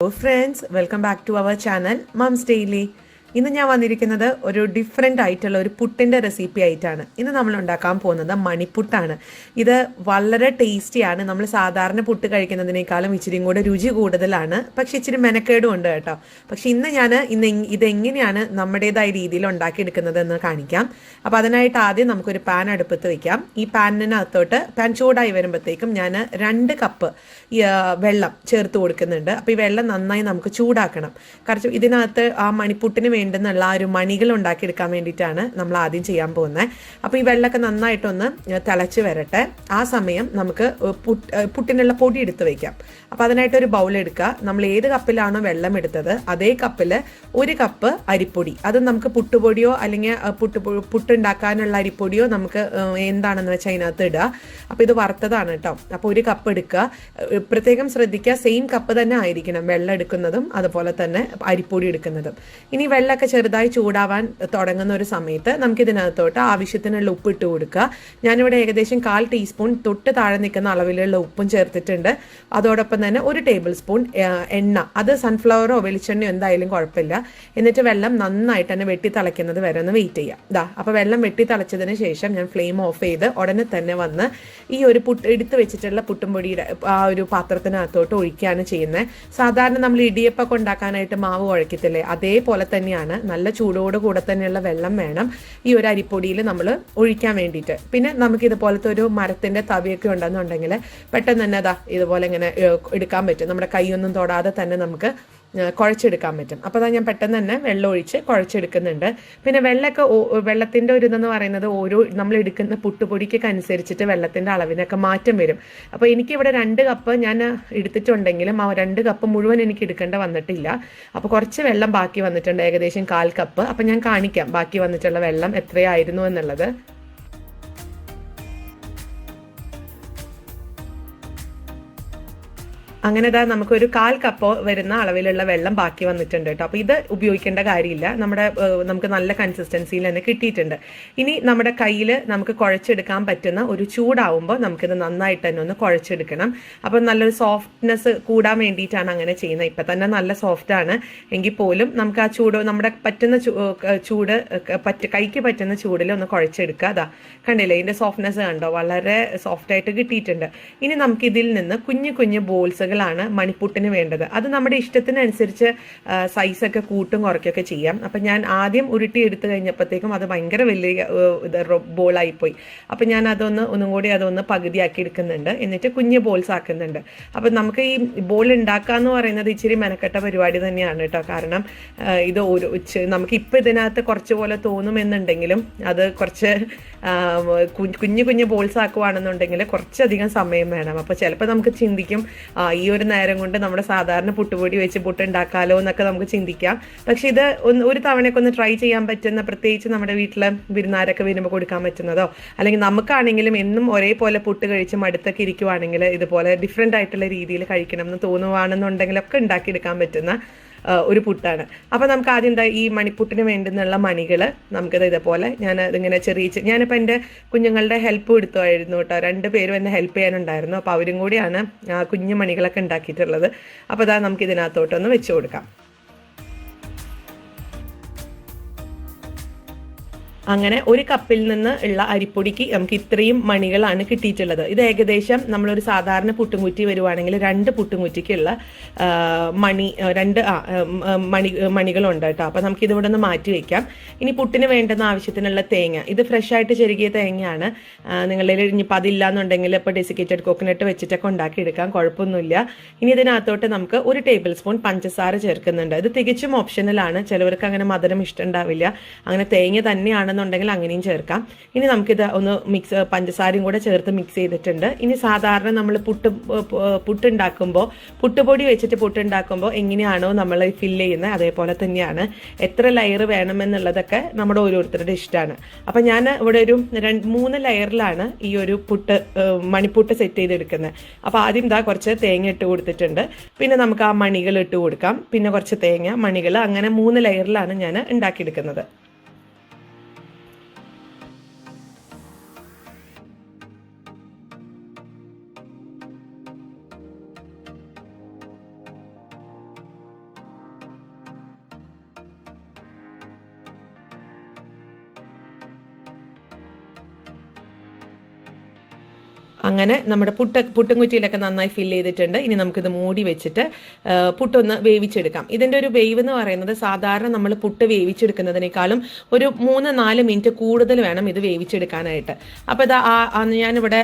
Hello friends, welcome back to our channel Mom's Daily. ഇന്ന് ഞാൻ വന്നിരിക്കുന്നത് ഒരു ഡിഫറെൻ്റ് ആയിട്ടുള്ള ഒരു പുട്ടിൻ്റെ റെസിപ്പി ആയിട്ടാണ്. ഇന്ന് നമ്മൾ ഉണ്ടാക്കാൻ പോകുന്നത് മണിപ്പുട്ടാണ്. ഇത് വളരെ ടേസ്റ്റിയാണ്. നമ്മൾ സാധാരണ പുട്ട് കഴിക്കുന്നതിനേക്കാളും ഇച്ചിരിയും കൂടെ രുചി കൂടുതലാണ്, പക്ഷേ ഇച്ചിരി മെനക്കേടും ഉണ്ട് കേട്ടോ. പക്ഷേ ഇന്ന് ഇതെങ്ങനെയാണ് നമ്മുടേതായ രീതിയിൽ ഉണ്ടാക്കിയെടുക്കുന്നത് എന്ന് കാണിക്കാം. അപ്പോൾ അതിനായിട്ട് ആദ്യം നമുക്കൊരു പാൻ അടുപ്പത്ത് വയ്ക്കാം. ഈ പാൻ ചൂടായി വരുമ്പോഴത്തേക്കും ഞാൻ 2 കപ്പ് വെള്ളം ചേർത്ത് കൊടുക്കുന്നുണ്ട്. അപ്പോൾ ഈ വെള്ളം നന്നായി നമുക്ക് ചൂടാക്കണം. കാരണം ഇതിനകത്ത് ആ മണിപ്പുട്ടിന് വേണ്ടുന്നുള്ള ഒരു മണികൾ ഉണ്ടാക്കിയെടുക്കാൻ വേണ്ടിയിട്ടാണ് നമ്മൾ ആദ്യം ചെയ്യാൻ പോകുന്നത്. അപ്പോൾ ഈ വെള്ളമൊക്കെ നന്നായിട്ടൊന്ന് തിളച്ച് വരട്ടെ. ആ സമയം നമുക്ക് പുട്ടിനുള്ള പൊടി എടുത്ത് വയ്ക്കാം. അപ്പോൾ അതിനായിട്ടൊരു ബൗൾ എടുക്കുക. നമ്മൾ ഏത് കപ്പിലാണോ വെള്ളം എടുത്തത് അതേ കപ്പിൽ 1 കപ്പ് അരിപ്പൊടി, അത് നമുക്ക് പുട്ടുപൊടിയോ അല്ലെങ്കിൽ പുട്ടുണ്ടാക്കാനുള്ള അരിപ്പൊടിയോ നമുക്ക് എന്താണെന്ന് വെച്ചാൽ അതിനകത്ത് ഇടുക. അപ്പോൾ ഇത് വറുത്തതാണ് കേട്ടോ. അപ്പോൾ 1 കപ്പ് എടുക്കുക. പ്രത്യേകം ശ്രദ്ധിക്കുക, സെയിം കപ്പ് തന്നെ ആയിരിക്കണം വെള്ളം എടുക്കുന്നതും അതുപോലെ തന്നെ അരിപ്പൊടി എടുക്കുന്നതും. ഇനി വെള്ളമൊക്കെ ചെറുതായി ചൂടാവാൻ തുടങ്ങുന്ന ഒരു സമയത്ത് നമുക്ക് ഇതിനകത്തോട്ട് ആവശ്യത്തിനുള്ള ഉപ്പ് ഇട്ട് കൊടുക്കുക. ഞാനിവിടെ ഏകദേശം 1/4 ടീസ്പൂൺ തൊട്ട് താഴെ നിൽക്കുന്ന അളവിലുള്ള ഉപ്പും ചേർത്തിട്ടുണ്ട്. അതോടൊപ്പം തന്നെ 1 ടേബിൾ സ്പൂൺ എണ്ണ, അത് സൺഫ്ലവറോ വെളിച്ചെണ്ണയോ എന്തായാലും കുഴപ്പമില്ല. എന്നിട്ട് വെള്ളം നന്നായിട്ട് തന്നെ വെട്ടി തിളയ്ക്കുന്നത് വരെ ഒന്ന് വെയിറ്റ് ചെയ്യാം. അപ്പോൾ വെള്ളം വെട്ടി തിളച്ചതിന് ശേഷം ഞാൻ ഫ്ലെയിം ഓഫ് ചെയ്ത് ഉടനെ തന്നെ വന്ന് ഈ ഒരു എടുത്ത് വെച്ചിട്ടുള്ള പുട്ടുംപൊടിയുടെ ആ ഒരു പാത്രത്തിനകത്തോട്ട് ഒഴിക്കുകയാണ് ചെയ്യുന്നത്. സാധാരണ നമ്മൾ ഇടിയപ്പൊക്കെ ഉണ്ടാക്കാനായിട്ട് മാവ് കുഴക്കത്തില്ലേ, അതേപോലെ തന്നെയാണ്. നല്ല ചൂടോട് കൂടെ തന്നെയുള്ള വെള്ളം വേണം ഈ ഒരു അരിപ്പൊടിയിൽ നമ്മൾ ഒഴിക്കാൻ വേണ്ടിയിട്ട്. പിന്നെ നമുക്ക് ഇതുപോലത്തെ ഒരു മരത്തിൻ്റെ തവിയൊക്കെ ഉണ്ടെന്നുണ്ടെങ്കിൽ പെട്ടെന്ന് തന്നെ ഇതുപോലെ ഇങ്ങനെ എടുക്കാൻ പറ്റും. നമ്മുടെ കൈയൊന്നും തൊടാതെ തന്നെ നമുക്ക് കുഴച്ചെടുക്കാൻ പറ്റും. അപ്പോൾ അതാ ഞാൻ പെട്ടെന്ന് തന്നെ വെള്ളം ഒഴിച്ച് കുഴച്ചെടുക്കുന്നുണ്ട്. പിന്നെ വെള്ളത്തിൻ്റെ ഒരു ഇതെന്ന് പറയുന്നത് ഓരോ നമ്മൾ എടുക്കുന്ന പുട്ടുപൊടിക്ക് അനുസരിച്ചിട്ട് വെള്ളത്തിൻ്റെ അളവിനൊക്കെ മാറ്റം വരും. അപ്പോൾ എനിക്കിവിടെ 2 കപ്പ് ഞാൻ എടുത്തിട്ടുണ്ടെങ്കിലും ആ 2 കപ്പ് മുഴുവൻ എനിക്ക് എടുക്കേണ്ട വന്നിട്ടില്ല. അപ്പോൾ കുറച്ച് വെള്ളം ബാക്കി വന്നിട്ടുണ്ട്, ഏകദേശം 1/4 കപ്പ്. അപ്പോൾ ഞാൻ കാണിക്കാം ബാക്കി വന്നിട്ടുള്ള വെള്ളം എത്രയായിരുന്നു എന്നുള്ളത്. അങ്ങനെ നമുക്കൊരു 1/4 കപ്പ് വരുന്ന അളവിലുള്ള വെള്ളം ബാക്കി വന്നിട്ടുണ്ട് കേട്ടോ. അപ്പോൾ ഇത് ഉപയോഗിക്കേണ്ട കാര്യമില്ല, നമുക്ക് നല്ല കൺസിസ്റ്റൻസിയിൽ തന്നെ കിട്ടിയിട്ടുണ്ട്. ഇനി നമ്മുടെ കയ്യിൽ നമുക്ക് കുഴച്ചെടുക്കാൻ പറ്റുന്ന ഒരു ചൂടാവുമ്പോൾ നമുക്കിത് നന്നായിട്ട് തന്നെ ഒന്ന് കുഴച്ചെടുക്കണം. അപ്പോൾ നല്ലൊരു സോഫ്റ്റ്നെസ് കൂടാൻ വേണ്ടിയിട്ടാണ് അങ്ങനെ ചെയ്യുന്നത്. ഇപ്പം തന്നെ നല്ല സോഫ്റ്റാണ് എങ്കിൽ പോലും നമുക്ക് ആ ചൂട് നമ്മുടെ പറ്റുന്ന കൈക്ക് പറ്റുന്ന ചൂടിൽ ഒന്ന് കുഴച്ചെടുക്കുക. കണ്ടില്ലേ, ഇതിൻ്റെ സോഫ്റ്റ്നെസ് കണ്ടോ, വളരെ സോഫ്റ്റായിട്ട് കിട്ടിയിട്ടുണ്ട്. ഇനി നമുക്കിതിൽ നിന്ന് കുഞ്ഞു കുഞ്ഞു ബോൾസുകൾ ാണ് മണിപ്പുട്ടിന് വേണ്ടത്. അത് നമ്മുടെ ഇഷ്ടത്തിനനുസരിച്ച് സൈസൊക്കെ കൂട്ടും കുറയ്ക്കുകയൊക്കെ ചെയ്യാം. അപ്പം ഞാൻ ആദ്യം ഉരുട്ടി എടുത്തു കഴിഞ്ഞപ്പോഴത്തേക്കും അത് ഭയങ്കര വലിയ ബോളായിപ്പോയി. അപ്പം ഞാൻ ഒന്നും കൂടി അതൊന്ന് പകുതിയാക്കി എടുക്കുന്നുണ്ട്. എന്നിട്ട് കുഞ്ഞ് ബോൾസ് ആക്കുന്നുണ്ട്. അപ്പം നമുക്ക് ഈ ബോൾ ഉണ്ടാക്കുക എന്ന് പറയുന്നത് ഇച്ചിരി മെനക്കെട്ട പരിപാടി തന്നെയാണ് കേട്ടോ. കാരണം ഇത് നമുക്കിപ്പോൾ ഇതിനകത്ത് കുറച്ച് പോലെ തോന്നുമെന്നുണ്ടെങ്കിലും അത് കുറച്ച് കുഞ്ഞു കുഞ്ഞു ബോൾസ് ആക്കുവാണെന്നുണ്ടെങ്കിൽ കുറച്ചധികം സമയം വേണം. അപ്പോൾ ചിലപ്പോൾ നമുക്ക് ചിന്തിക്കും ഈ ഒരു നേരം കൊണ്ട് നമ്മുടെ സാധാരണ പുട്ടുപൊടി വെച്ച് പുട്ടുണ്ടാക്കാലോ എന്നൊക്കെ നമുക്ക് ചിന്തിക്കാം. പക്ഷെ ഇത് ഒരു തവണയൊക്കെ ഒന്ന് ട്രൈ ചെയ്യാൻ പറ്റുന്ന, പ്രത്യേകിച്ച് നമ്മുടെ വീട്ടിൽ വിരുന്നാരൊക്കെ വരുമ്പോൾ കൊടുക്കാൻ പറ്റുന്നതോ അല്ലെങ്കിൽ നമുക്കാണെങ്കിലും എന്നും ഒരേപോലെ പുട്ട് കഴിച്ച് മടുത്തൊക്കെ ഇരിക്കുവാണെങ്കിൽ ഇതുപോലെ ഡിഫറെൻ്റ് ആയിട്ടുള്ള രീതിയിൽ കഴിക്കണം എന്ന് തോന്നുവാണെന്നുണ്ടെങ്കിലൊക്കെ ഉണ്ടാക്കിയെടുക്കാൻ പറ്റുന്ന ഒരു പുട്ടാണ്. അപ്പോൾ നമുക്ക് ആദ്യം ഈ മണിപ്പുട്ടിന് വേണ്ടുന്നുള്ള മണികൾ നമുക്കത് ഇതുപോലെ ഇതിങ്ങനെ ഞാനിപ്പോൾ എൻ്റെ കുഞ്ഞുങ്ങളുടെ ഹെൽപ്പ് എടുത്തുമായിരുന്നു കേട്ടോ. 2 പേരും എന്നെ ഹെൽപ്പ് ചെയ്യാനുണ്ടായിരുന്നു. അപ്പോൾ അവരും കൂടിയാണ് കുഞ്ഞു മണികളൊക്കെ ഉണ്ടാക്കിയിട്ടുള്ളത്. അപ്പോൾ നമുക്ക് ഇതിനകത്തോട്ടൊന്ന് വെച്ച് കൊടുക്കാം. അങ്ങനെ 1 കപ്പിൽ നിന്ന് ഉള്ള അരിപ്പൊടിക്ക് നമുക്ക് ഇത്രയും മണികളാണ് കിട്ടിയിട്ടുള്ളത്. ഇത് ഏകദേശം നമ്മളൊരു സാധാരണ പുട്ടുംകുറ്റി വരുവാണെങ്കിൽ 2 പുട്ടുംകുറ്റിക്കുള്ള മണികളുണ്ട് കേട്ടോ. അപ്പോൾ നമുക്ക് ഇതിവിടെ നിന്ന് മാറ്റി വയ്ക്കാം. ഇനി പുട്ടിന് വേണ്ടുന്ന ആവശ്യത്തിനുള്ള തേങ്ങ, ഇത് ഫ്രഷ് ആയിട്ട് ചെറുകിയ തേങ്ങയാണ്. നിങ്ങളുടെ ഇനിയിപ്പോൾ അതില്ലാന്നുണ്ടെങ്കിൽ ഇപ്പോൾ ഡെസിക്കേറ്റഡ് കോക്കനട്ട് വെച്ചിട്ടൊക്കെ ഉണ്ടാക്കിയെടുക്കാം, കുഴപ്പമൊന്നുമില്ല. ഇനി ഇതിനകത്തോട്ട് നമുക്ക് 1 ടേബിൾ സ്പൂൺ പഞ്ചസാര ചേർക്കുന്നുണ്ട്. ഇത് തികച്ചും ഓപ്ഷണലാണ്. ചിലവർക്ക് അങ്ങനെ മധുരം ഇഷ്ടമുണ്ടാവില്ല. അങ്ങനെ തേങ്ങ തന്നെയാണ് ുണ്ടെങ്കിൽ അങ്ങനെയും ചേർക്കാം. ഇനി നമുക്കിത് ഒന്ന് പഞ്ചസാരയും കൂടെ ചേർത്ത് മിക്സ് ചെയ്തിട്ടുണ്ട്. ഇനി സാധാരണ നമ്മൾ പുട്ടുണ്ടാക്കുമ്പോൾ പുട്ടുപൊടി വെച്ചിട്ട് പുട്ടുണ്ടാക്കുമ്പോൾ എങ്ങനെയാണോ നമ്മൾ ഫില്ല് ചെയ്യുന്നത് അതേപോലെ തന്നെയാണ്. എത്ര ലെയർ വേണമെന്നുള്ളതൊക്കെ നമ്മുടെ ഓരോരുത്തരുടെ ഇഷ്ടമാണ്. അപ്പം ഞാൻ ഇവിടെ ഒരു 3 ലെയറിലാണ് ഈ ഒരു മണിപ്പുട്ട് സെറ്റ് ചെയ്തെടുക്കുന്നത്. അപ്പോൾ ആദ്യം കുറച്ച് തേങ്ങ ഇട്ട് കൊടുത്തിട്ടുണ്ട്. പിന്നെ നമുക്ക് ആ മണികൾ ഇട്ട് കൊടുക്കാം. പിന്നെ കുറച്ച് തേങ്ങ, മണികൾ, അങ്ങനെ 3 ലെയറിലാണ് ഞാൻ ഉണ്ടാക്കിയെടുക്കുന്നത്. അങ്ങനെ നമ്മുടെ പുട്ടും കുറ്റിയിലൊക്കെ നന്നായി ഫില്ല് ചെയ്തിട്ടുണ്ട്. ഇനി നമുക്കിത് മൂടി വെച്ചിട്ട് പുട്ടൊന്ന് വേവിച്ചെടുക്കാം. ഇതിൻ്റെ ഒരു വേവ് എന്ന് പറയുന്നത് സാധാരണ നമ്മൾ പുട്ട് വേവിച്ചെടുക്കുന്നതിനേക്കാളും ഒരു 3-4 മിനിറ്റ് കൂടുതൽ വേണം ഇത് വേവിച്ചെടുക്കാനായിട്ട്. അപ്പോൾ ഇത് ഞാനിവിടെ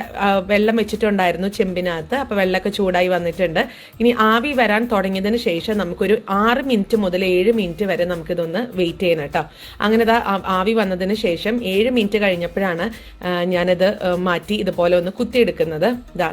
വെള്ളം വെച്ചിട്ടുണ്ടായിരുന്നു ചെമ്പിനകത്ത്. അപ്പോൾ വെള്ളമൊക്കെ ചൂടായി വന്നിട്ടുണ്ട്. ഇനി ആവി വരാൻ തുടങ്ങിയതിന് ശേഷം നമുക്കൊരു 6 മിനിറ്റ് മുതൽ 7 മിനിറ്റ് വരെ നമുക്കിതൊന്ന് വെയിറ്റ് ചെയ്യണം കേട്ടോ. അങ്ങനെ ആവി വന്നതിന് ശേഷം 7 മിനിറ്റ് കഴിഞ്ഞപ്പോഴാണ് ഞാനിത് മാറ്റി ഇതുപോലെ ഒന്ന് കുത്തിയെടുക്കുന്നത്.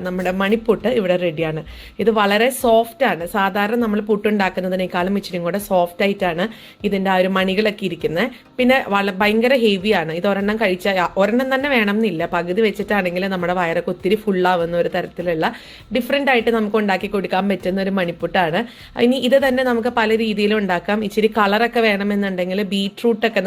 നമ്മുടെ മണിപ്പുട്ട് ഇവിടെ റെഡിയാണ്. ഇത് വളരെ സോഫ്റ്റ് ആണ്. സാധാരണ നമ്മൾ പുട്ടുണ്ടാക്കുന്നതിനേക്കാളും ഇച്ചിരി കൂടെ സോഫ്റ്റ് ആയിട്ടാണ് ഇതിൻ്റെ ആ ഒരു മണികളൊക്കെ ഇരിക്കുന്നത്. പിന്നെ ഭയങ്കര ഹെവിയാണ്. ഇത് ഒരെണ്ണം കഴിച്ചാൽ ഒരെണ്ണം തന്നെ വേണം എന്നില്ല, പകുതി വെച്ചിട്ടാണെങ്കിൽ നമ്മുടെ വയറൊക്കെ ഒത്തിരി ഫുള്ളാവുന്ന ഒരു തരത്തിലുള്ള ഡിഫറെൻ്റ് ആയിട്ട് നമുക്ക് ഉണ്ടാക്കി കൊടുക്കാൻ പറ്റുന്ന ഒരു മണിപ്പുട്ടാണ്. ഇനി ഇത് തന്നെ നമുക്ക് പല രീതിയിലും ഉണ്ടാക്കാം. ഇച്ചിരി കളറൊക്കെ വേണമെന്നുണ്ടെങ്കിൽ ബീട്രൂട്ടൊക്കെ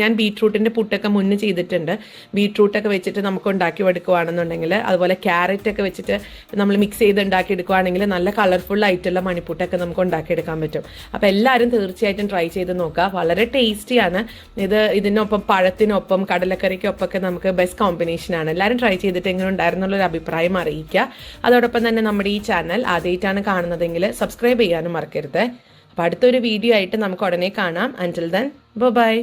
ഞാൻ ബീട്രൂട്ടിൻ്റെ പുട്ടൊക്കെ മുന്നേ ചെയ്തിട്ടുണ്ട്. ബീട്രൂട്ടൊക്കെ വെച്ചിട്ട് നമുക്ക് ഉണ്ടാക്കി എടുക്കുവാണെന്നുണ്ടെങ്കിൽ, അതുപോലെ ക്യാരറ്റ് ഒക്കെ വെച്ചിട്ട് നമ്മൾ മിക്സ് ചെയ്ത് ഉണ്ടാക്കി എടുക്കുവാണെങ്കിൽ നല്ല കളർഫുൾ ആയിട്ടുള്ള മണിപ്പുട്ടൊക്കെ നമുക്ക് ഉണ്ടാക്കിയെടുക്കാൻ പറ്റും. അപ്പോൾ എല്ലാവരും തീർച്ചയായിട്ടും ട്രൈ ചെയ്ത് നോക്കുക. വളരെ ടേസ്റ്റിയാണ് ഇത്. ഇതിനൊപ്പം പഴത്തിനൊപ്പം കടലക്കറിക്കൊപ്പം നമുക്ക് ബെസ്റ്റ് കോമ്പിനേഷനാണ്. എല്ലാവരും ട്രൈ ചെയ്തിട്ട് എങ്ങനെ ഉണ്ടായിരുന്നുള്ളൊരു അഭിപ്രായം അറിയിക്കുക. അതോടൊപ്പം തന്നെ നമ്മുടെ ഈ ചാനൽ ആദ്യമായിട്ടാണ് കാണുന്നതെങ്കിൽ സബ്സ്ക്രൈബ് ചെയ്യാനും മറക്കരുത്. അപ്പോൾ അടുത്തൊരു വീഡിയോ ആയിട്ട് നമുക്ക് ഉടനെ കാണാം. അൻറ്റിൽ ദെൻ ബൈ.